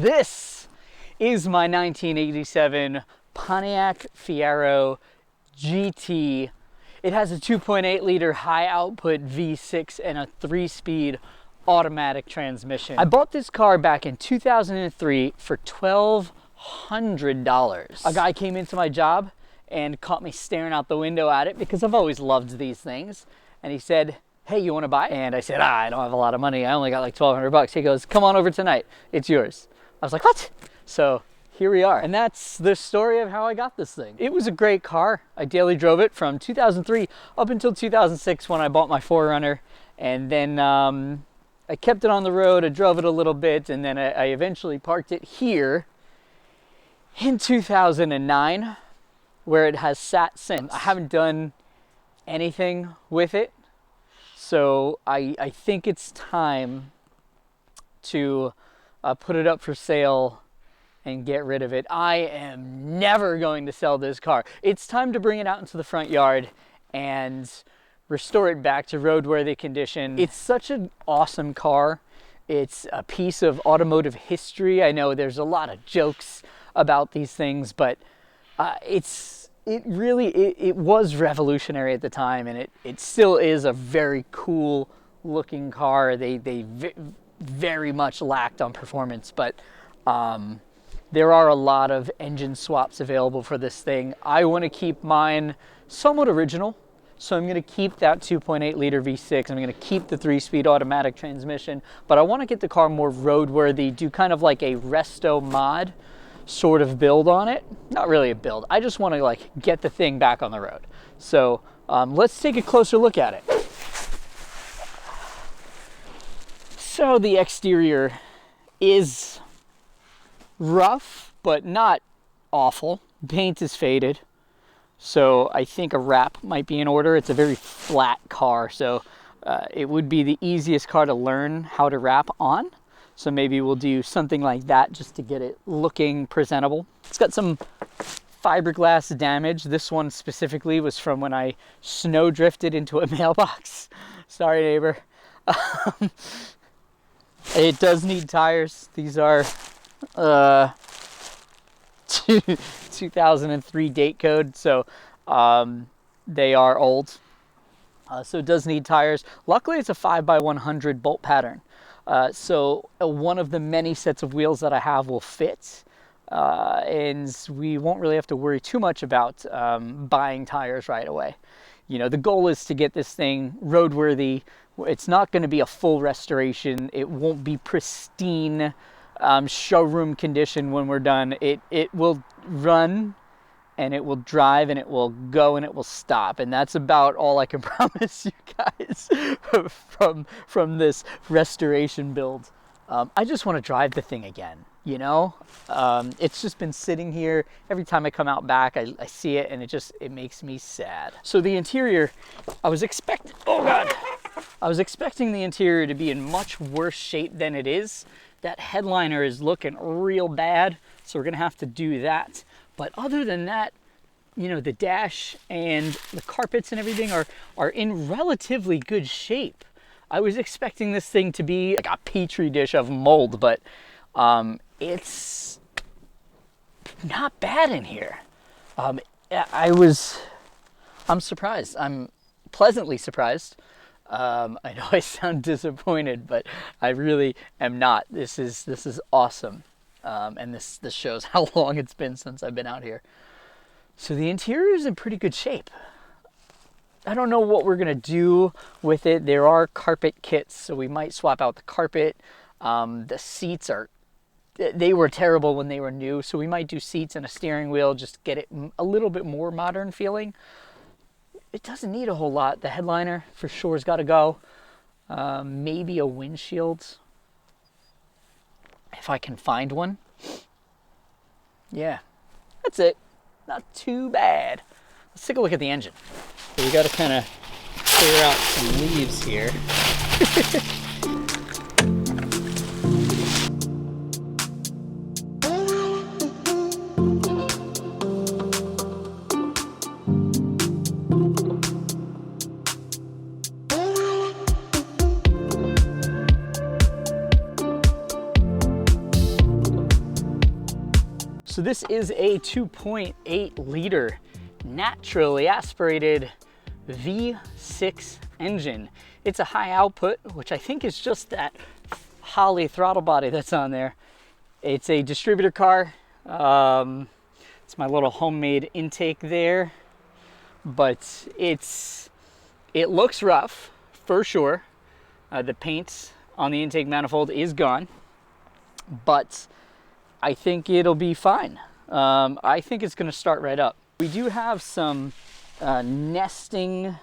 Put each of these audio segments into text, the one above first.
This is my 1987 Pontiac Fiero GT. It has a 2.8 liter high output V6 and a 3-speed automatic transmission. I bought this car back in 2003 for $1,200. A guy came into my job and caught me staring out the window at it because I've always loved these things. And he said, "Hey, you want to buy?" And I said, I don't have a lot of money. I only got like $1,200. He goes, "Come on over tonight. It's yours." I was like, "What?" So here we are. And that's the story of how I got this thing. It was a great car. I daily drove it from 2003 up until 2006 when I bought my 4Runner. And then I kept it on the road. I drove it a little bit. And then I eventually parked it here in 2009, where it has sat since. I haven't done anything with it. So I think it's time to put it up for sale and get rid of it. I am never going to sell this car. It's time to bring it out into the front yard and restore it back to roadworthy condition. It's such an awesome car. It's a piece of automotive history. I know there's a lot of jokes about these things, but it was revolutionary at the time, and it still is a very cool looking car. They very much lacked on performance, but there are a lot of engine swaps available for this thing. I want to keep mine somewhat original, so I'm going to keep that 2.8 liter V6. I'm going to keep the 3-speed automatic transmission, but I want to get the car more roadworthy, do kind of like a resto mod sort of build on it. Not really a build. I just want to like get the thing back on the road. So let's take a closer look at it. So the exterior is rough, but not awful. Paint is faded, so I think a wrap might be in order. It's a very flat car, so it would be the easiest car to learn how to wrap on. So maybe we'll do something like that just to get it looking presentable. It's got some fiberglass damage. This one specifically was from when I snow drifted into a mailbox. Sorry, neighbor. It does need tires. These are 2003 date code, so they are old. So it does need tires. Luckily, it's a 5x100 bolt pattern. So one of the many sets of wheels that I have will fit, and we won't really have to worry too much about buying tires right away. You know, the goal is to get this thing roadworthy. It's not going to be a full restoration. It won't be pristine showroom condition when we're done. It will run, and it will drive, and it will go, and it will stop. And that's about all I can promise you guys from this restoration build. I just want to drive the thing again, you know? It's just been sitting here. Every time I come out back, I see it, and it makes me sad. So the interior, I was expecting the interior to be in much worse shape than it is. That headliner is looking real bad, so we're gonna have to do that. But other than that, you know, the dash and the carpets and everything are in relatively good shape. I was expecting this thing to be like a petri dish of mold, but it's not bad in here. I'm surprised. I'm pleasantly surprised. I know I sound disappointed, but I really am not. This is awesome. And this shows how long it's been since I've been out here. So the interior is in pretty good shape. I don't know what we're gonna do with it. There are carpet kits, so we might swap out the carpet. The seats they were terrible when they were new, so we might do seats and a steering wheel, just get it a little bit more modern feeling. It doesn't need a whole lot. The headliner for sure has got to go. Maybe a windshield, if I can find one. Yeah, that's it. Not too bad. Let's take a look at the engine. So we got to kind of clear out some leaves here. So this is a 2.8 liter naturally aspirated V6 engine. It's a high output, which I think is just that Holley throttle body that's on there. It's a distributor car. It's my little homemade intake there, but it looks rough for sure. The paint on the intake manifold is gone, but I think it'll be fine. I think it's going to start right up. We do have some nesting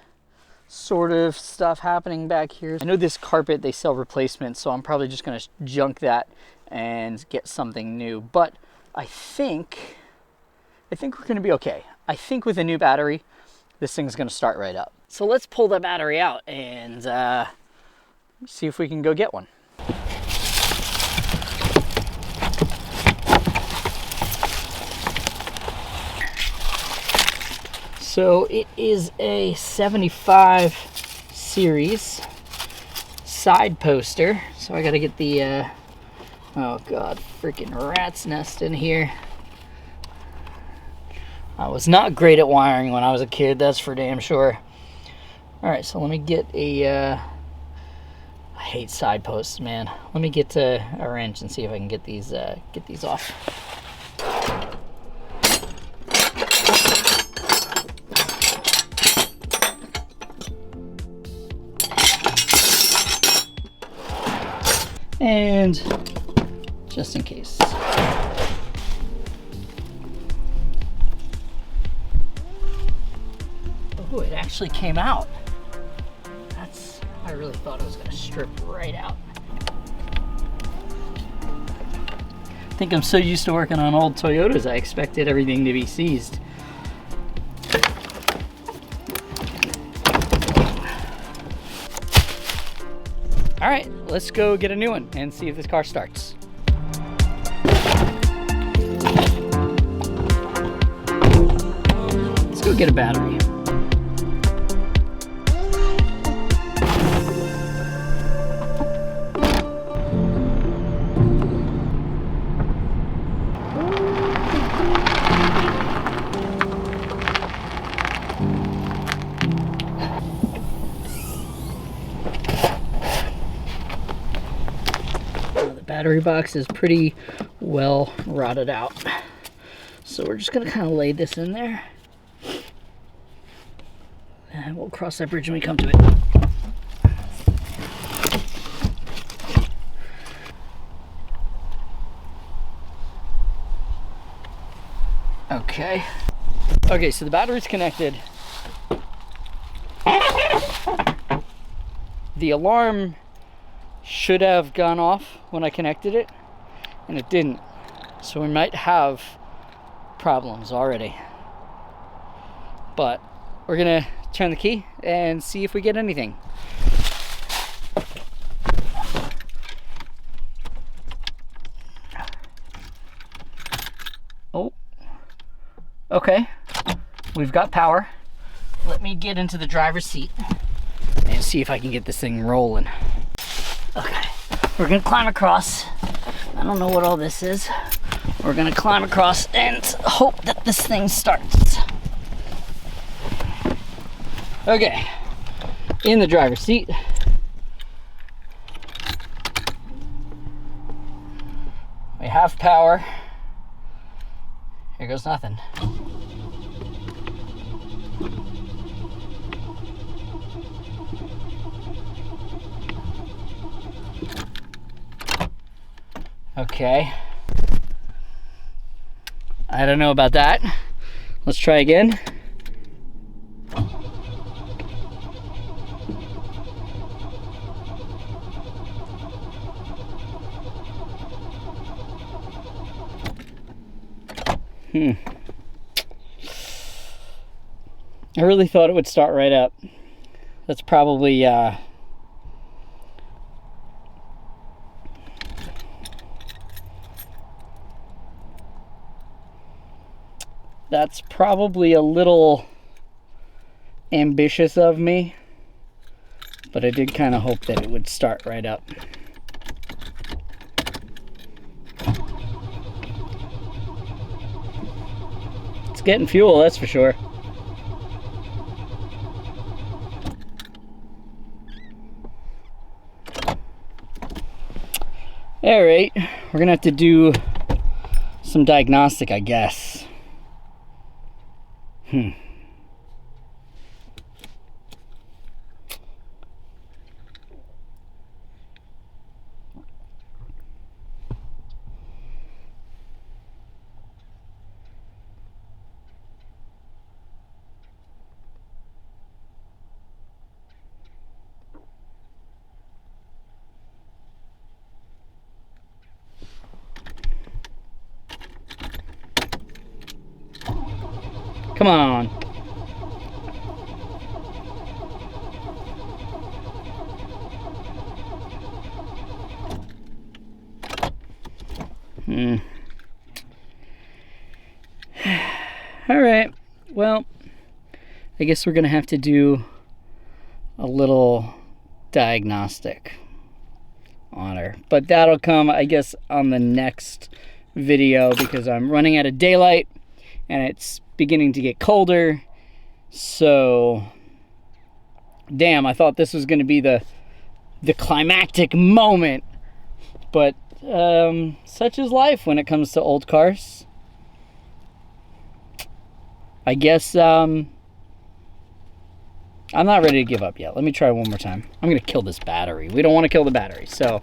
sort of stuff happening back here. I know this carpet, they sell replacements, so I'm probably just going to junk that and get something new. But I think we're going to be okay. I think with a new battery, this thing's going to start right up. So let's pull the battery out and see if we can go get one. So it is a 75 series side poster. So I got to get the, oh God, freaking rat's nest in here. I was not great at wiring when I was a kid, that's for damn sure. All right, so let me get a, I hate side posts, man. Let me get a wrench and see if I can get these off. And just in case. Oh, it actually came out. I really thought it was gonna strip right out. I think I'm so used to working on old Toyotas, I expected everything to be seized. All right, let's go get a new one and see if this car starts. Let's go get a battery. Battery box is pretty well rotted out, so we're just gonna kind of lay this in there and we'll cross that bridge when we come to it. Okay, so the battery's connected. The alarm should have gone off when I connected it, and it didn't. So we might have problems already. But we're gonna turn the key and see if we get anything. Oh, okay. We've got power. Let me get into the driver's seat and see if I can get this thing rolling. Okay, we're gonna climb across. I don't know what all this is. We're gonna climb across and hope that this thing starts. Okay, in the driver's seat. We have power. Here goes nothing. Okay. I don't know about that. Let's try again. I really thought it would start right up. That's probably that's probably a little ambitious of me, but I did kind of hope that it would start right up. It's getting fuel, that's for sure. All right, we're gonna have to do some diagnostic, I guess. Come on. All right, well, I guess we're gonna have to do a little diagnostic on her, but that'll come, I guess, on the next video because I'm running out of daylight and it's beginning to get colder. So damn, I thought this was going to be the climactic moment, but such is life when it comes to old cars. I guess I'm not ready to give up yet. Let me try one more time. I'm going to kill this battery. We don't want to kill the battery, so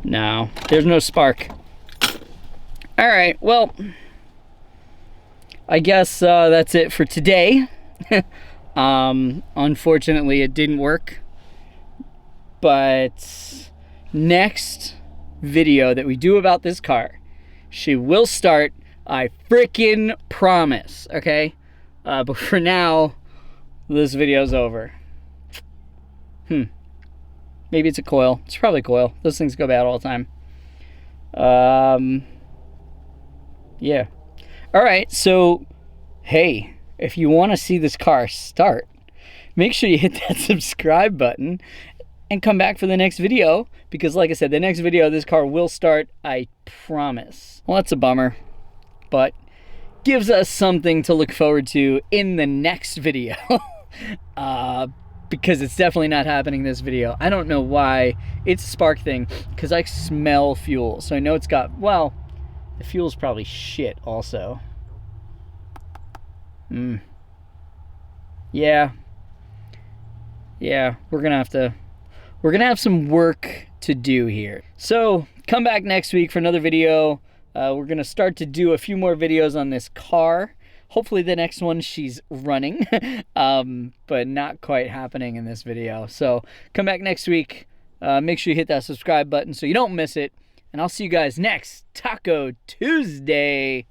no, there's no spark. All right, well, I guess that's it for today. Unfortunately, it didn't work. But next video that we do about this car, she will start, I freaking promise, okay? But for now, this video's over. Maybe it's a coil. It's probably a coil. Those things go bad all the time. Yeah. All right, so, hey, if you want to see this car start, make sure you hit that subscribe button and come back for the next video, because like I said, the next video, this car will start, I promise. Well, that's a bummer, but gives us something to look forward to in the next video. Because it's definitely not happening this video. I don't know why. It's a spark thing, because I smell fuel. So I know it's got, well, the fuel's probably shit also. Yeah, we're gonna have some work to do here. So come back next week for another video. We're gonna start to do a few more videos on this car. Hopefully the next one she's running, but not quite happening in this video. So come back next week. Make sure you hit that subscribe button so you don't miss it. And I'll see you guys next Taco Tuesday.